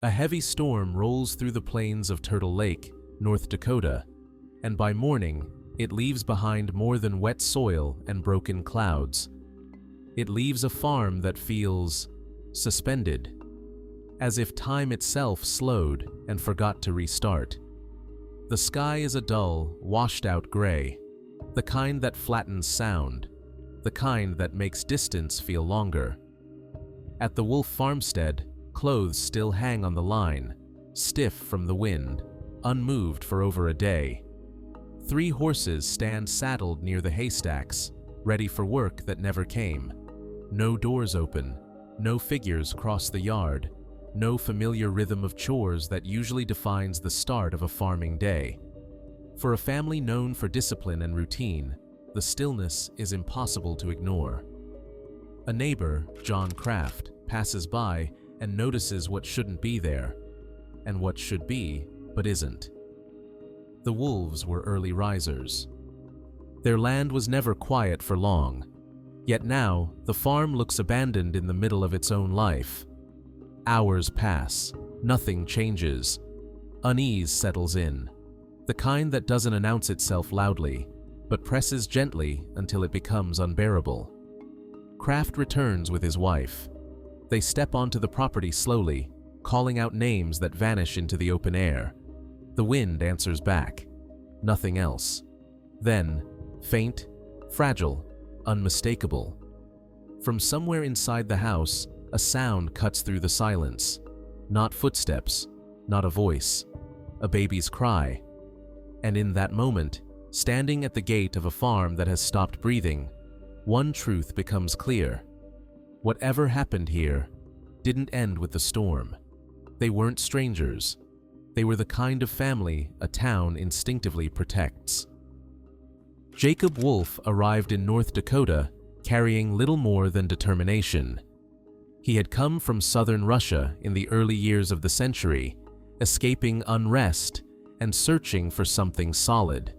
A heavy storm rolls through the plains of Turtle Lake, North Dakota, and by morning, it leaves behind more than wet soil and broken clouds. It leaves a farm that feels suspended, as if time itself slowed and forgot to restart. The sky is a dull, washed-out gray, the kind that flattens sound, the kind that makes distance feel longer. At the Wolf farmstead, clothes still hang on the line, stiff from the wind, unmoved for over a day. 3 horses stand saddled near the haystacks, ready for work that never came. No doors open, no figures cross the yard, no familiar rhythm of chores that usually defines the start of a farming day. For a family known for discipline and routine, the stillness is impossible to ignore. A neighbor, John Kraft, passes by and notices what shouldn't be there, and what should be, but isn't. The wolves were early risers. Their land was never quiet for long, yet now the farm looks abandoned in the middle of its own life. Hours pass, nothing changes. Unease settles in, the kind that doesn't announce itself loudly, but presses gently until it becomes unbearable. Kraft returns with his wife. They step onto the property slowly, calling out names that vanish into the open air. The wind answers back. Nothing else. Then, faint, fragile, unmistakable. From somewhere inside the house, a sound cuts through the silence. Not footsteps, not a voice, a baby's cry. And in that moment, standing at the gate of a farm that has stopped breathing, one truth becomes clear. Whatever happened here didn't end with the storm. They weren't strangers. They were the kind of family a town instinctively protects. Jacob Wolf arrived in North Dakota carrying little more than determination. He had come from southern Russia in the early years of the century, escaping unrest and searching for something solid.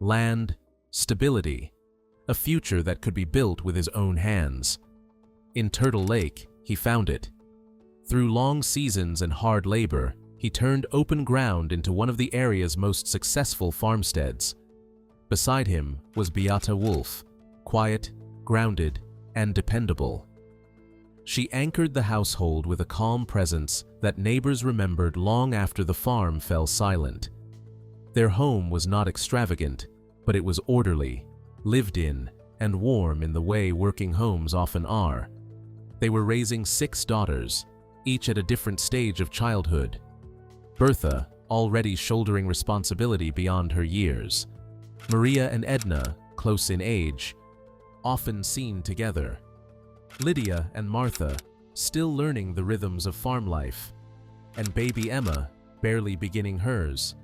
Land, stability, a future that could be built with his own hands. In Turtle Lake, he found it. Through long seasons and hard labor, he turned open ground into one of the area's most successful farmsteads. Beside him was Beata Wolf, quiet, grounded, and dependable. She anchored the household with a calm presence that neighbors remembered long after the farm fell silent. Their home was not extravagant, but it was orderly, lived in, and warm in the way working homes often are. They were raising 6 daughters, each at a different stage of childhood. Bertha, already shouldering responsibility beyond her years. Maria and Edna, close in age, often seen together. Lydia and Martha, still learning the rhythms of farm life. And baby Emma, barely beginning hers.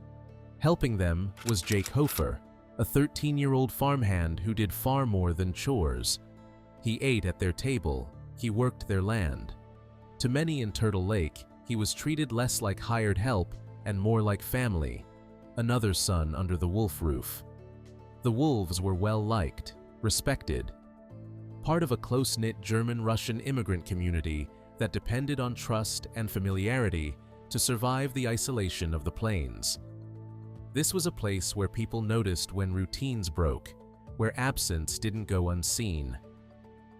Helping them was Jake Hofer, a 13-year-old farmhand who did far more than chores. He ate at their table, he worked their land. To many in Turtle Lake, he was treated less like hired help and more like family, another son under the wolf roof. The wolves were well-liked, respected, part of a close-knit German-Russian immigrant community that depended on trust and familiarity to survive the isolation of the plains. This was a place where people noticed when routines broke, where absence didn't go unseen,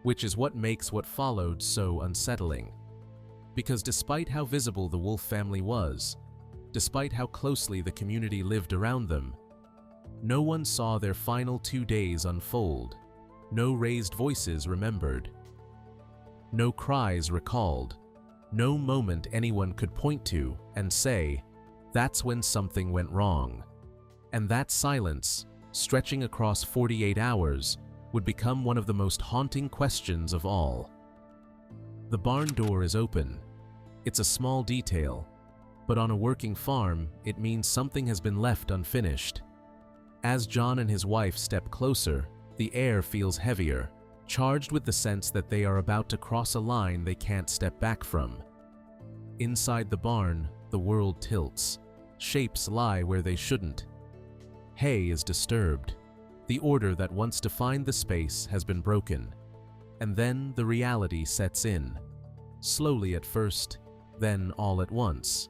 which is what makes what followed so unsettling. Because despite how visible the Wolf family was, despite how closely the community lived around them, no one saw their final 2 days unfold, no raised voices remembered, no cries recalled, no moment anyone could point to and say, that's when something went wrong. And that silence, stretching across 48 hours, would become one of the most haunting questions of all. The barn door is open. It's a small detail, but on a working farm, it means something has been left unfinished. As John and his wife step closer, the air feels heavier, charged with the sense that they are about to cross a line they can't step back from. Inside the barn, the world tilts. Shapes lie where they shouldn't. Hay is disturbed. The order that once defined the space has been broken. And then the reality sets in. Slowly at first, then all at once.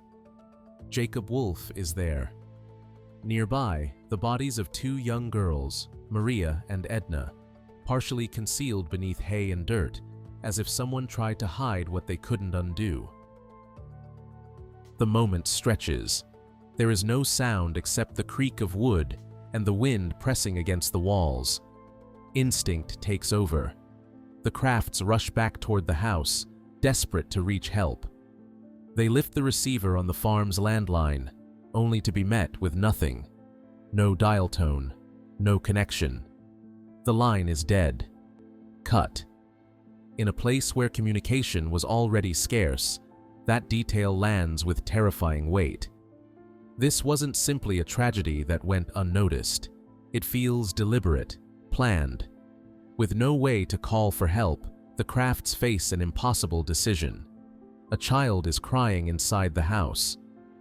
Jacob Wolf is there. Nearby, the bodies of two young girls, Maria and Edna, partially concealed beneath hay and dirt, as if someone tried to hide what they couldn't undo. The moment stretches. There is no sound except the creak of wood and the wind pressing against the walls. Instinct takes over. The Krafts rush back toward the house, desperate to reach help. They lift the receiver on the farm's landline, only to be met with nothing. No dial tone, no connection. The line is dead. Cut. In a place where communication was already scarce, that detail lands with terrifying weight. This wasn't simply a tragedy that went unnoticed. It feels deliberate, planned. With no way to call for help, the Krafts face an impossible decision. A child is crying inside the house.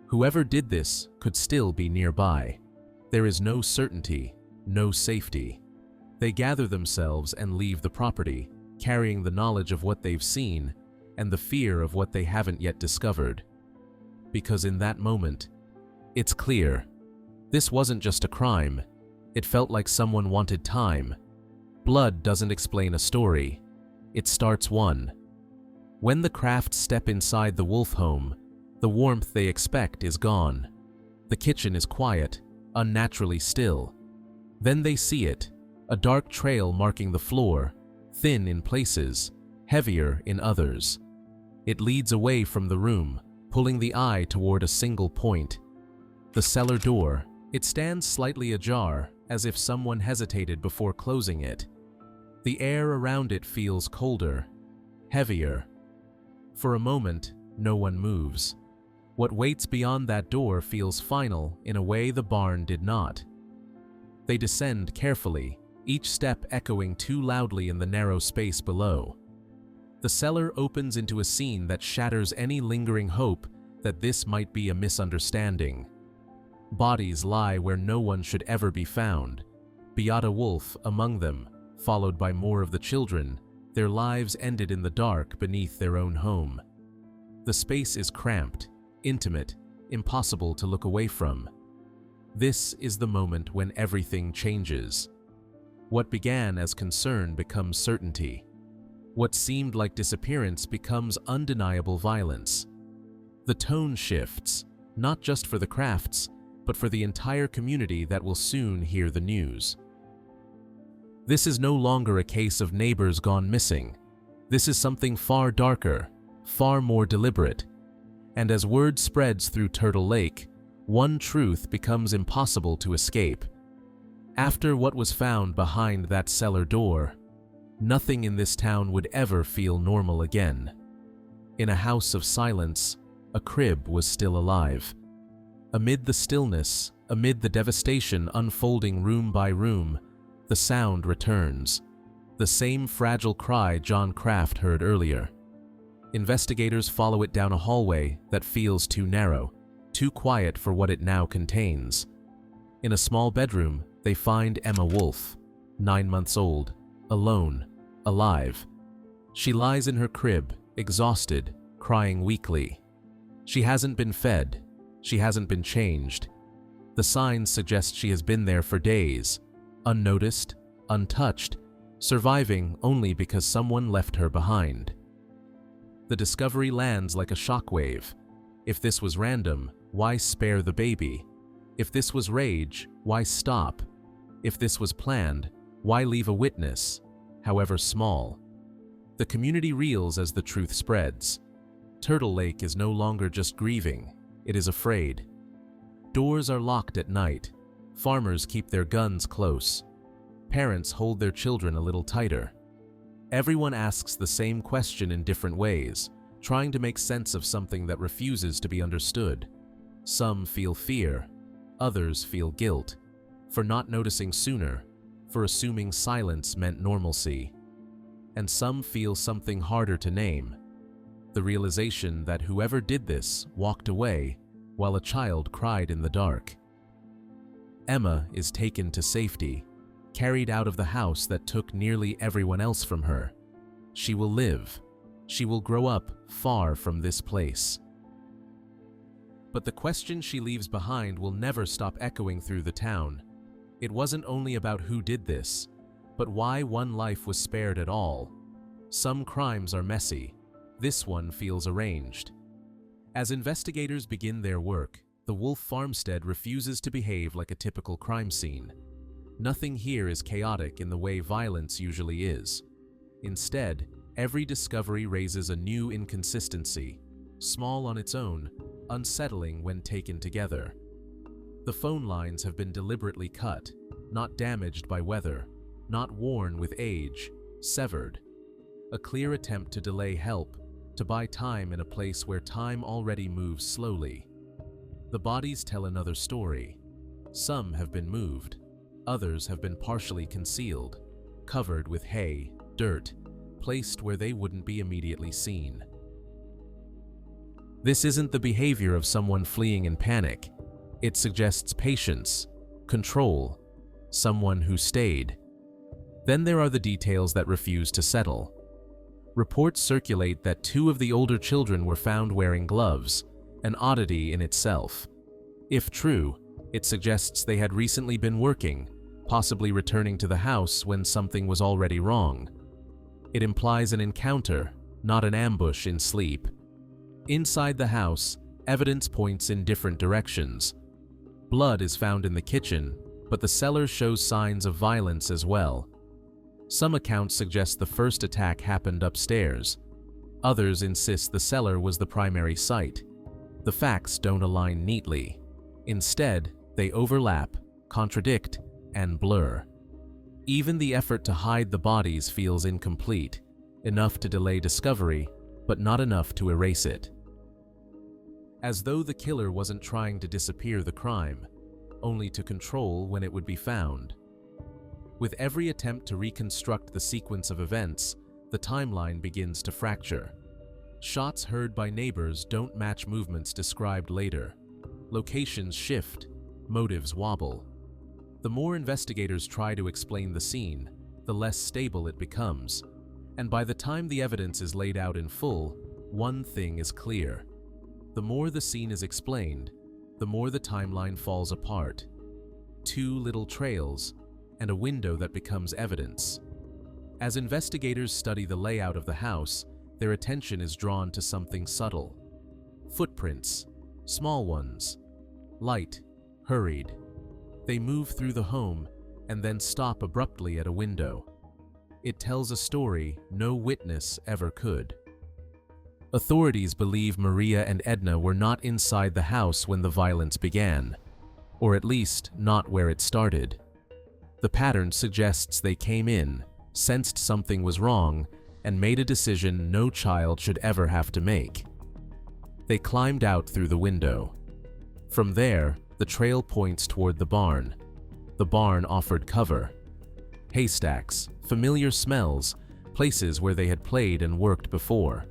Whoever did this could still be nearby. There is no certainty, no safety. They gather themselves and leave the property, carrying the knowledge of what they've seen and the fear of what they haven't yet discovered. Because in that moment, it's clear. This wasn't just a crime. It felt like someone wanted time. Blood doesn't explain a story. It starts one. When the Krafts step inside the Wolf home, the warmth they expect is gone. The kitchen is quiet, unnaturally still. Then they see it, a dark trail marking the floor, thin in places, heavier in others. It leads away from the room, pulling the eye toward a single point. The cellar door. It stands slightly ajar, as if someone hesitated before closing it. The air around it feels colder, heavier. For a moment, no one moves. What waits beyond that door feels final in a way the barn did not. They descend carefully, each step echoing too loudly in the narrow space below. The cellar opens into a scene that shatters any lingering hope that this might be a misunderstanding. Bodies lie where no one should ever be found. Beata Wolf among them, followed by more of the children, their lives ended in the dark beneath their own home. The space is cramped, intimate, impossible to look away from. This is the moment when everything changes. What began as concern becomes certainty. What seemed like disappearance becomes undeniable violence. The tone shifts, not just for the Krafts, but for the entire community that will soon hear the news. This is no longer a case of neighbors gone missing. This is something far darker, far more deliberate. And as word spreads through Turtle Lake, one truth becomes impossible to escape. After what was found behind that cellar door, nothing in this town would ever feel normal again. In a house of silence, a crib was still alive. Amid the stillness, amid the devastation unfolding room by room, the sound returns. The same fragile cry John Kraft heard earlier. Investigators follow it down a hallway that feels too narrow, too quiet for what it now contains. In a small bedroom, they find Emma Wolf, 9 months old, alone, alive. She lies in her crib, exhausted, crying weakly. She hasn't been fed. She hasn't been changed. The signs suggest she has been there for days, unnoticed, untouched, surviving only because someone left her behind. The discovery lands like a shockwave. If this was random, why spare the baby? If this was rage, why stop? If this was planned, why leave a witness, however small? The community reels as the truth spreads. Turtle Lake is no longer just grieving, it is afraid. Doors are locked at night. Farmers keep their guns close. Parents hold their children a little tighter. Everyone asks the same question in different ways, trying to make sense of something that refuses to be understood. Some feel fear, others feel guilt, for not noticing sooner, for assuming silence meant normalcy. And some feel something harder to name, the realization that whoever did this walked away while a child cried in the dark. Emma is taken to safety, carried out of the house that took nearly everyone else from her. She will live. She will grow up far from this place. But the question she leaves behind will never stop echoing through the town. It wasn't only about who did this, but why one life was spared at all. Some crimes are messy. This one feels arranged. As investigators begin their work, the Wolf farmstead refuses to behave like a typical crime scene. Nothing here is chaotic in the way violence usually is. Instead, every discovery raises a new inconsistency, small on its own, unsettling when taken together. The phone lines have been deliberately cut, not damaged by weather, not worn with age, severed. A clear attempt to delay help, to buy time in a place where time already moves slowly. The bodies tell another story. Some have been moved. Others have been partially concealed, covered with hay, dirt, placed where they wouldn't be immediately seen. This isn't the behavior of someone fleeing in panic. It suggests patience, control, someone who stayed. Then there are the details that refuse to settle. Reports circulate that 2 of the older children were found wearing gloves, an oddity in itself. If true, it suggests they had recently been working, possibly returning to the house when something was already wrong. It implies an encounter, not an ambush in sleep. Inside the house, evidence points in different directions. Blood is found in the kitchen, but the cellar shows signs of violence as well. Some accounts suggest the first attack happened upstairs. Others insist the cellar was the primary site. The facts don't align neatly. Instead, they overlap, contradict, and blur. Even the effort to hide the bodies feels incomplete, enough to delay discovery, but not enough to erase it. As though the killer wasn't trying to disappear the crime, only to control when it would be found. With every attempt to reconstruct the sequence of events, the timeline begins to fracture. Shots heard by neighbors don't match movements described later. Locations shift, motives wobble. The more investigators try to explain the scene, the less stable it becomes. And by the time the evidence is laid out in full, one thing is clear. The more the scene is explained, the more the timeline falls apart. 2 little trails, and a window that becomes evidence. As investigators study the layout of the house, their attention is drawn to something subtle. Footprints, small ones, light, hurried. They move through the home and then stop abruptly at a window. It tells a story no witness ever could. Authorities believe Maria and Edna were not inside the house when the violence began, or at least not where it started. The pattern suggests they came in, sensed something was wrong, and made a decision no child should ever have to make. They climbed out through the window. From there, the trail points toward the barn. The barn offered cover. Haystacks, familiar smells, places where they had played and worked before.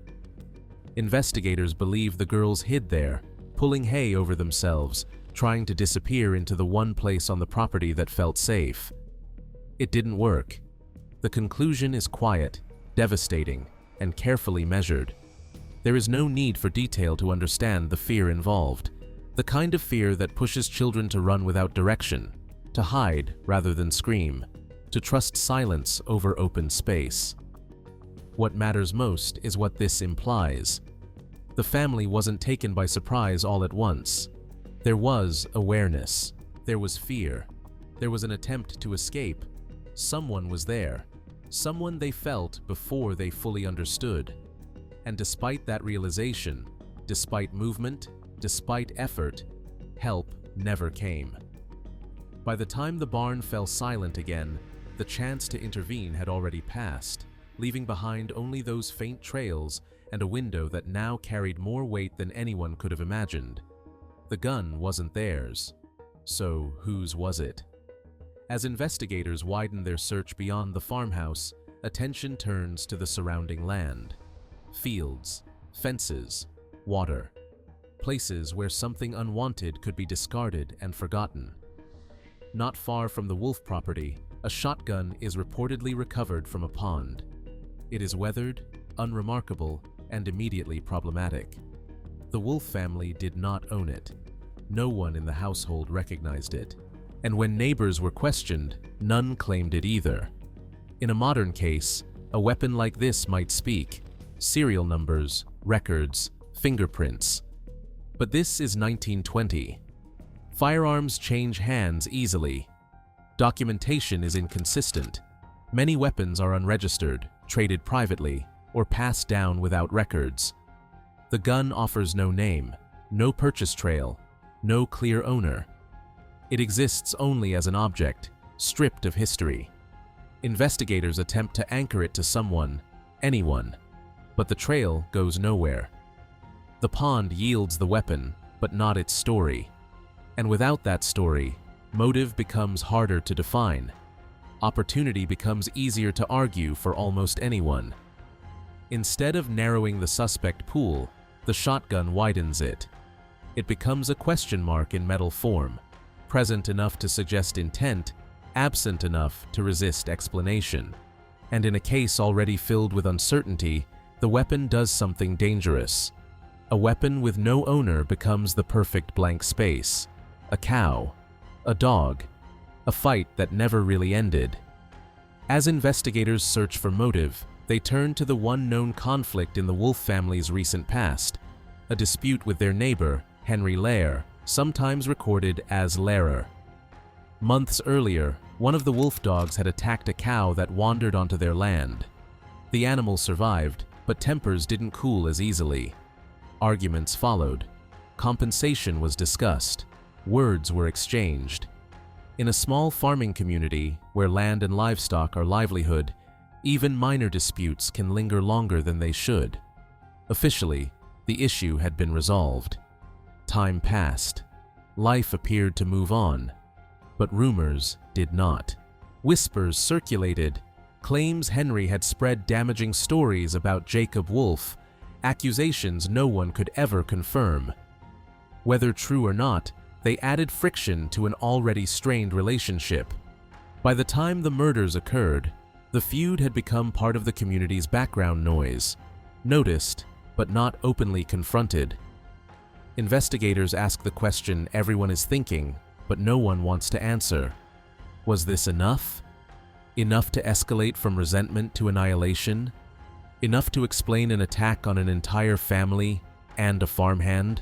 Investigators believe the girls hid there, pulling hay over themselves, trying to disappear into the one place on the property that felt safe. It didn't work. The conclusion is quiet, devastating, and carefully measured. There is no need for detail to understand the fear involved, the kind of fear that pushes children to run without direction, to hide rather than scream, to trust silence over open space. What matters most is what this implies. The family wasn't taken by surprise all at once. There was awareness. There was fear. There was an attempt to escape. Someone was there. Someone they felt before they fully understood. And despite that realization, despite movement, despite effort, help never came. By the time the barn fell silent again, the chance to intervene had already passed, leaving behind only those faint trails and a window that now carried more weight than anyone could have imagined. The gun wasn't theirs. So whose was it? As investigators widen their search beyond the farmhouse, attention turns to the surrounding land. Fields, fences, water. Places where something unwanted could be discarded and forgotten. Not far from the Wolf property, a shotgun is reportedly recovered from a pond. It is weathered, unremarkable, and immediately problematic. The Wolf family did not own it. No one in the household recognized it. And when neighbors were questioned, none claimed it either. In a modern case, a weapon like this might speak: serial numbers, records, fingerprints. But this is 1920. Firearms change hands easily. Documentation is inconsistent. Many weapons are unregistered, traded privately, or passed down without records. The gun offers no name, no purchase trail, no clear owner. It exists only as an object, stripped of history. Investigators attempt to anchor it to someone, anyone, but the trail goes nowhere. The pond yields the weapon, but not its story. And without that story, motive becomes harder to define. Opportunity becomes easier to argue for almost anyone. Instead of narrowing the suspect pool, the shotgun widens it. It becomes a question mark in metal form, present enough to suggest intent, absent enough to resist explanation. And in a case already filled with uncertainty, the weapon does something dangerous. A weapon with no owner becomes the perfect blank space. A cow, a dog, a fight that never really ended. As investigators search for motive, they turn to the one known conflict in the Wolf family's recent past, a dispute with their neighbor, Henry Lair, sometimes recorded as Lairer. Months earlier, one of the wolf dogs had attacked a cow that wandered onto their land. The animal survived, but tempers didn't cool as easily. Arguments followed. Compensation was discussed. Words were exchanged. In a small farming community, where land and livestock are livelihood, even minor disputes can linger longer than they should. Officially, the issue had been resolved. Time passed. Life appeared to move on. But rumors did not. Whispers circulated. Claims Henry had spread damaging stories about Jacob Wolf, accusations no one could ever confirm. Whether true or not, they added friction to an already strained relationship. By the time the murders occurred, the feud had become part of the community's background noise, noticed, but not openly confronted. Investigators ask the question everyone is thinking, but no one wants to answer. Was this enough? Enough to escalate from resentment to annihilation? Enough to explain an attack on an entire family and a farmhand?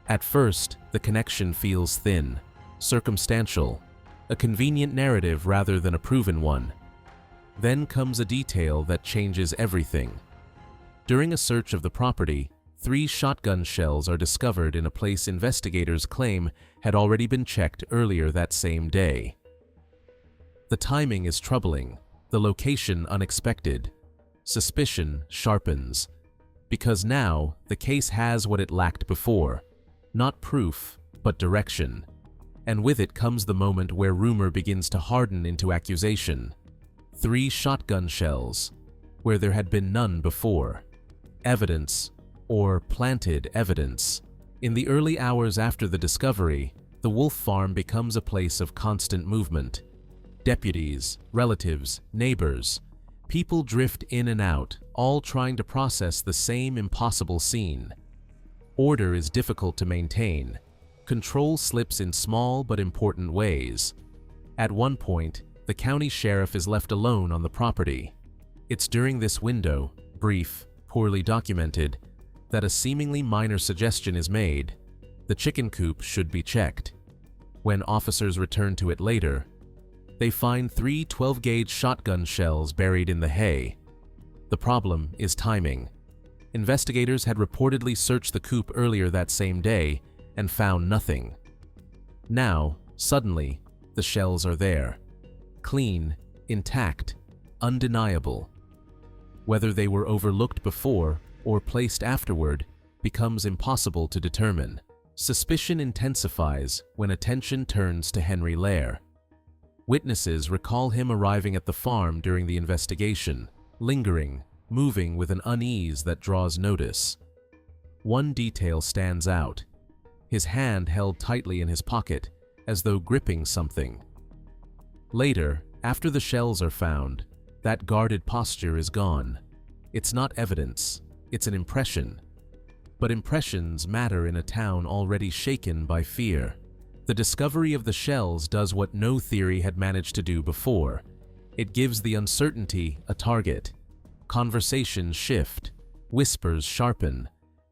At first, the connection feels thin, circumstantial, a convenient narrative rather than a proven one. Then comes a detail that changes everything. During a search of the property, 3 shotgun shells are discovered in a place investigators claim had already been checked earlier that same day. The timing is troubling, the location unexpected. Suspicion sharpens, because now the case has what it lacked before: not proof, but direction. And with it comes the moment where rumor begins to harden into accusation. 3 shotgun shells, where there had been none before. Evidence, or planted evidence. In the early hours after the discovery, the Wolf farm becomes a place of constant movement. Deputies, relatives, neighbors, people drift in and out, all trying to process the same impossible scene. Order is difficult to maintain. Control slips in small but important ways. At one point, the county sheriff is left alone on the property. It's during this window, brief, poorly documented, that a seemingly minor suggestion is made: the chicken coop should be checked. When officers return to it later, they find 3 12-gauge shotgun shells buried in the hay. The problem is timing. Investigators had reportedly searched the coop earlier that same day and found nothing. Now, suddenly, the shells are there. Clean, intact, undeniable. Whether they were overlooked before or placed afterward becomes impossible to determine. Suspicion intensifies when attention turns to Henry Lair. Witnesses recall him arriving at the farm during the investigation, lingering, moving with an unease that draws notice. One detail stands out: his hand held tightly in his pocket, as though gripping something. Later, after the shells are found, that guarded posture is gone. It's not evidence, it's an impression. But impressions matter in a town already shaken by fear. The discovery of the shells does what no theory had managed to do before. It gives the uncertainty a target. Conversations shift, whispers sharpen,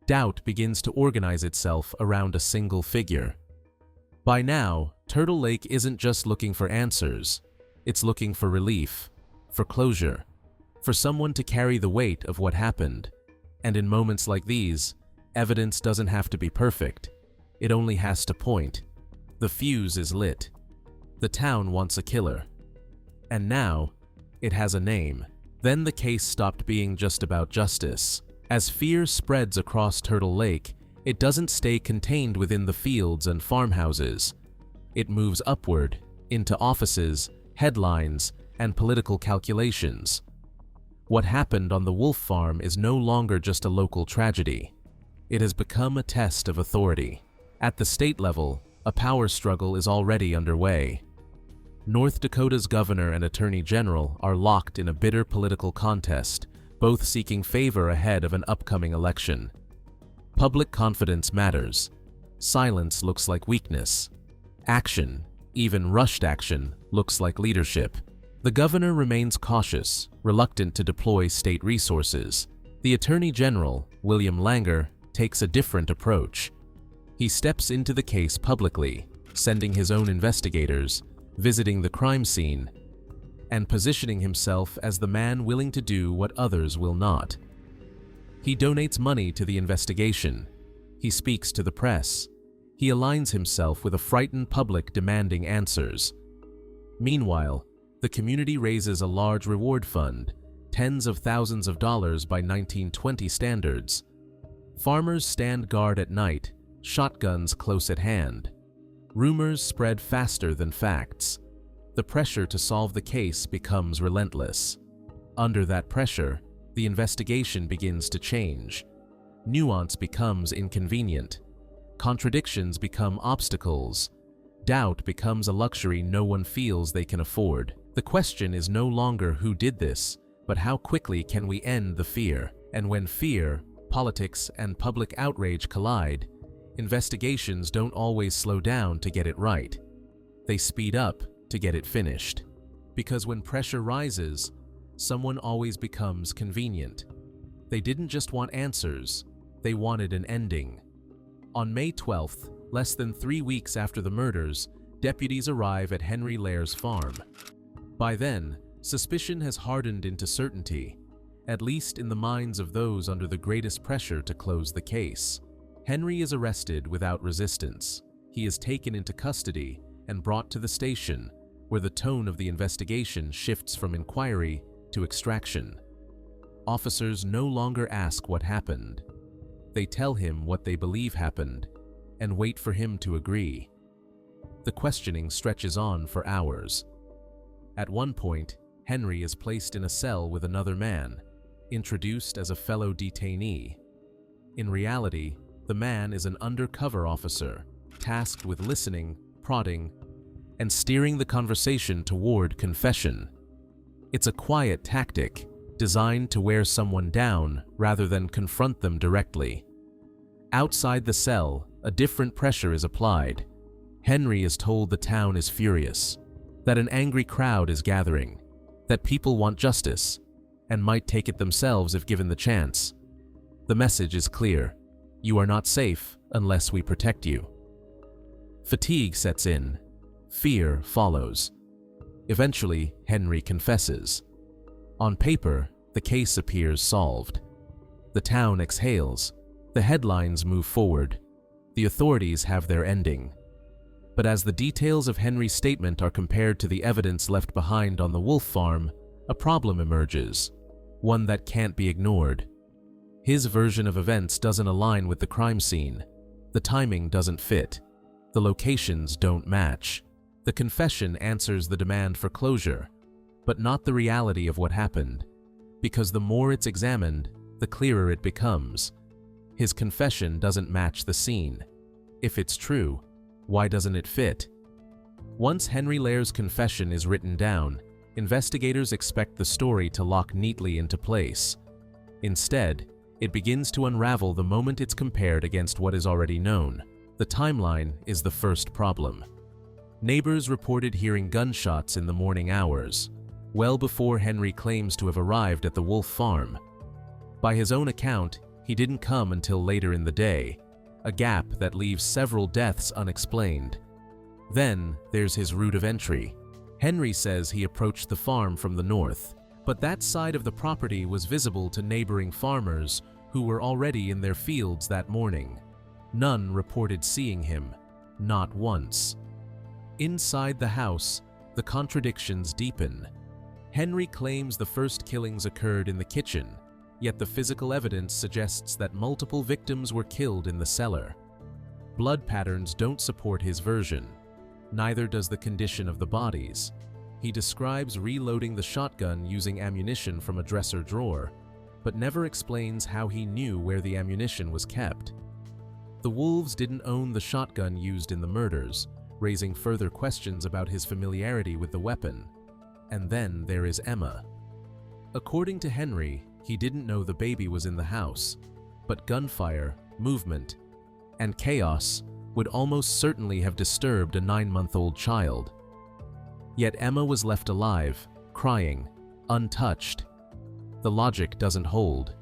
doubt begins to organize itself around a single figure. By now, Turtle Lake isn't just looking for answers, it's looking for relief, for closure, for someone to carry the weight of what happened. And in moments like these, evidence doesn't have to be perfect, it only has to point. The fuse is lit. The town wants a killer. And now, it has a name. Then the case stopped being just about justice. As fear spreads across Turtle Lake, it doesn't stay contained within the fields and farmhouses. It moves upward, into offices, headlines, and political calculations. What happened on the wolf farm is no longer just a local tragedy. It has become a test of authority. At the state level, a power struggle is already underway. North Dakota's governor and attorney general are locked in a bitter political contest, both seeking favor ahead of an upcoming election. Public confidence matters. Silence looks like weakness. Action, even rushed action, looks like leadership. The governor remains cautious, reluctant to deploy state resources. The attorney general, William Langer, takes a different approach. He steps into the case publicly, sending his own investigators, visiting the crime scene, and positioning himself as the man willing to do what others will not. He donates money to the investigation. He speaks to the press. He aligns himself with a frightened public demanding answers. Meanwhile, the community raises a large reward fund, tens of thousands of dollars by 1920 standards. Farmers stand guard at night, shotguns close at hand. Rumors spread faster than facts. The pressure to solve the case becomes relentless. Under that pressure, the investigation begins to change. Nuance becomes inconvenient. Contradictions become obstacles. Doubt becomes a luxury no one feels they can afford. The question is no longer who did this, but how quickly can we end the fear? And when fear, politics, and public outrage collide, investigations don't always slow down to get it right. They speed up to get it finished. Because when pressure rises, someone always becomes convenient. They didn't just want answers, they wanted an ending. On May 12th, less than 3 weeks after the murders, deputies arrive at Henry Lair's farm. By then, suspicion has hardened into certainty, at least in the minds of those under the greatest pressure to close the case. Henry is arrested without resistance. He is taken into custody and brought to the station, where the tone of the investigation shifts from inquiry to extraction. Officers no longer ask what happened. They tell him what they believe happened and wait for him to agree. The questioning stretches on for hours. At one point, Henry is placed in a cell with another man, introduced as a fellow detainee. In reality, the man is an undercover officer, tasked with listening, prodding, and steering the conversation toward confession. It's a quiet tactic, designed to wear someone down rather than confront them directly. Outside the cell, a different pressure is applied. Henry is told the town is furious, that an angry crowd is gathering, that people want justice, and might take it themselves if given the chance. The message is clear. You are not safe unless we protect you. Fatigue sets in. Fear follows. Eventually, Henry confesses. On paper, the case appears solved. The town exhales. The headlines move forward. The authorities have their ending. But as the details of Henry's statement are compared to the evidence left behind on the wolf farm, a problem emerges, one that can't be ignored. His version of events doesn't align with the crime scene. The timing doesn't fit. The locations don't match. The confession answers the demand for closure, but not the reality of what happened, because the more it's examined, the clearer it becomes. His confession doesn't match the scene. If it's true, why doesn't it fit? Once Henry Lair's confession is written down, investigators expect the story to lock neatly into place. Instead, It begins to unravel the moment it's compared against what is already known. The timeline is the first problem. Neighbors reported hearing gunshots in the morning hours, well before Henry claims to have arrived at the wolf farm. By his own account, he didn't come until later in the day, a gap that leaves several deaths unexplained. Then there's his route of entry. Henry says he approached the farm from the north, but that side of the property was visible to neighboring farmers who were already in their fields that morning. None reported seeing him, not once. Inside the house, the contradictions deepen. Henry claims the first killings occurred in the kitchen, yet the physical evidence suggests that multiple victims were killed in the cellar. Blood patterns don't support his version. Neither does the condition of the bodies. He describes reloading the shotgun using ammunition from a dresser drawer, but never explains how he knew where the ammunition was kept. The wolves didn't own the shotgun used in the murders, raising further questions about his familiarity with the weapon. And then there is Emma. According to Henry, he didn't know the baby was in the house, but gunfire, movement, and chaos would almost certainly have disturbed a 9-month-old child. Yet Emma was left alive, crying, untouched. The logic doesn't hold.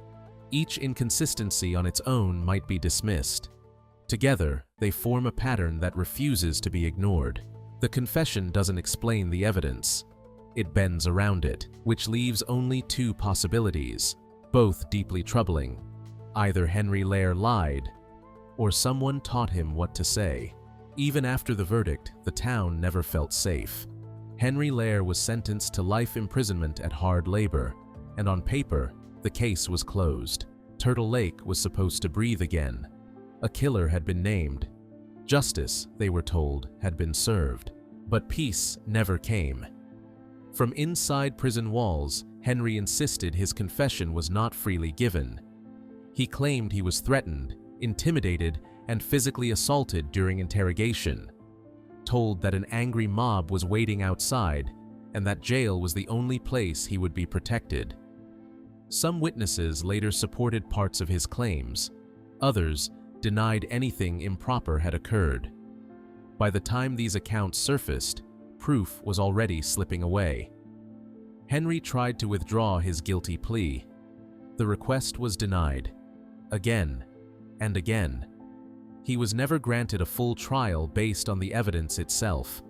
Each inconsistency on its own might be dismissed. Together, they form a pattern that refuses to be ignored. The confession doesn't explain the evidence. It bends around it, which leaves only two possibilities, both deeply troubling. Either Henry Lair lied, or someone taught him what to say. Even after the verdict, the town never felt safe. Henry Lair was sentenced to life imprisonment at hard labor, and on paper, the case was closed. Turtle Lake was supposed to breathe again. A killer had been named. Justice, they were told, had been served. But peace never came. From inside prison walls, Henry insisted his confession was not freely given. He claimed he was threatened, intimidated, and physically assaulted during interrogation, told that an angry mob was waiting outside and that jail was the only place he would be protected. Some witnesses later supported parts of his claims. Others denied anything improper had occurred. By the time these accounts surfaced, proof was already slipping away. Henry tried to withdraw his guilty plea. The request was denied. Again and again. He was never granted a full trial based on the evidence itself.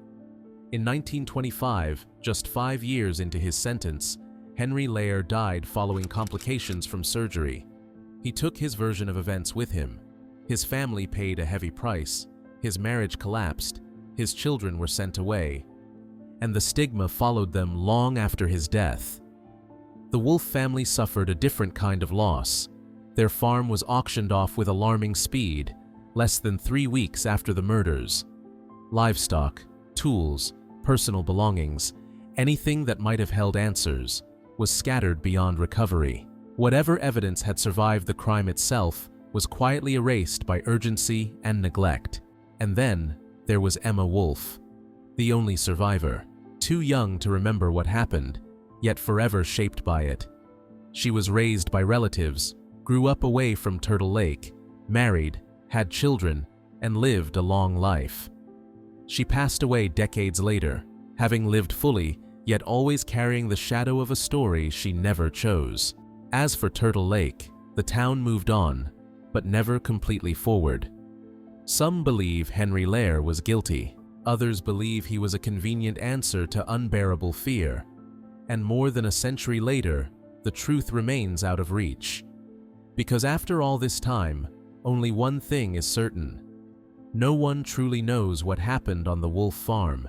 In 1925, just 5 years into his sentence, Henry Lair died following complications from surgery. He took his version of events with him. His family paid a heavy price, his marriage collapsed, his children were sent away, and the stigma followed them long after his death. The Wolf family suffered a different kind of loss. Their farm was auctioned off with alarming speed, less than 3 weeks after the murders. Livestock, tools, personal belongings, anything that might have held answers, was scattered beyond recovery. Whatever evidence had survived the crime itself was quietly erased by urgency and neglect. And then there was Emma Wolf, the only survivor, too young to remember what happened, yet forever shaped by it. She was raised by relatives, grew up away from Turtle Lake, married, had children, and lived a long life. She passed away decades later, having lived fully, yet always carrying the shadow of a story she never chose. As for Turtle Lake, the town moved on, but never completely forward. Some believe Henry Lair was guilty. Others believe he was a convenient answer to unbearable fear. And more than a century later, the truth remains out of reach. Because after all this time, only one thing is certain. No one truly knows what happened on the Wolf farm,